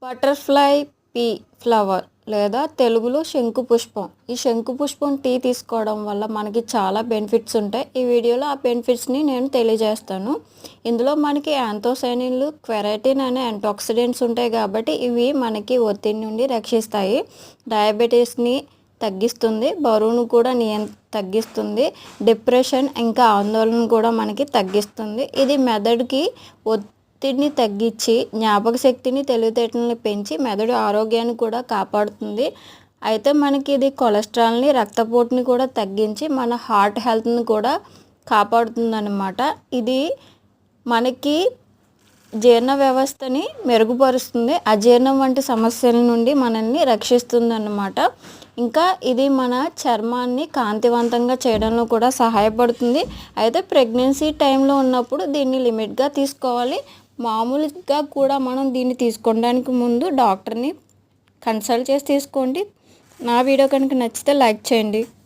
Butterfly P flower లేదా తెలుగులో శంకు పుష్పం. ఈ శంకు పుష్పం టీ తీసుకోవడం వల్ల మనకి చాలా బెనిఫిట్స్ ఉంటాయి. ఈ వీడియోలో ఆ బెనిఫిట్స్ని నేను తెలియజేస్తాను. ఇందులో మనకి యాంథోసైనిన్లు, క్వెరటిన్ అనే యాంటాక్సిడెంట్స్ ఉంటాయి కాబట్టి ఇవి మనకి ఒత్తిడి నుండి రక్షిస్తాయి. డయాబెటీస్ని తగ్గిస్తుంది, బరువును కూడా తగ్గిస్తుంది, డిప్రెషన్ ఇంకా ఆందోళన కూడా మనకి తగ్గిస్తుంది. ఇది మెదడుకి ఒత్తిడిని తగ్గించి జ్ఞాపక శక్తిని, తెలివితేటలని పెంచి మెదడు ఆరోగ్యాన్ని కూడా కాపాడుతుంది. అయితే మనకి ఇది కొలెస్ట్రాల్ని, రక్తపోటుని కూడా తగ్గించి మన హార్ట్ హెల్త్ని కూడా కాపాడుతుంది అన్నమాట. ఇది మనకి జీర్ణ వ్యవస్థని మెరుగుపరుస్తుంది, అజీర్ణం వంటి సమస్యల నుండి మనల్ని రక్షిస్తుంది అన్నమాట. ఇంకా ఇది మన చర్మాన్ని కాంతివంతంగా చేయడంలో కూడా సహాయపడుతుంది. అయితే ప్రెగ్నెన్సీ టైంలో ఉన్నప్పుడు దీన్ని లిమిట్గా తీసుకోవాలి. మామూలుగా కూడా మనం దీన్ని తీసుకోవడానికి ముందు డాక్టర్ని కన్సల్ట్ చేసి తీసుకోండి. నా వీడియో కనుక నచ్చితే లైక్ చేయండి.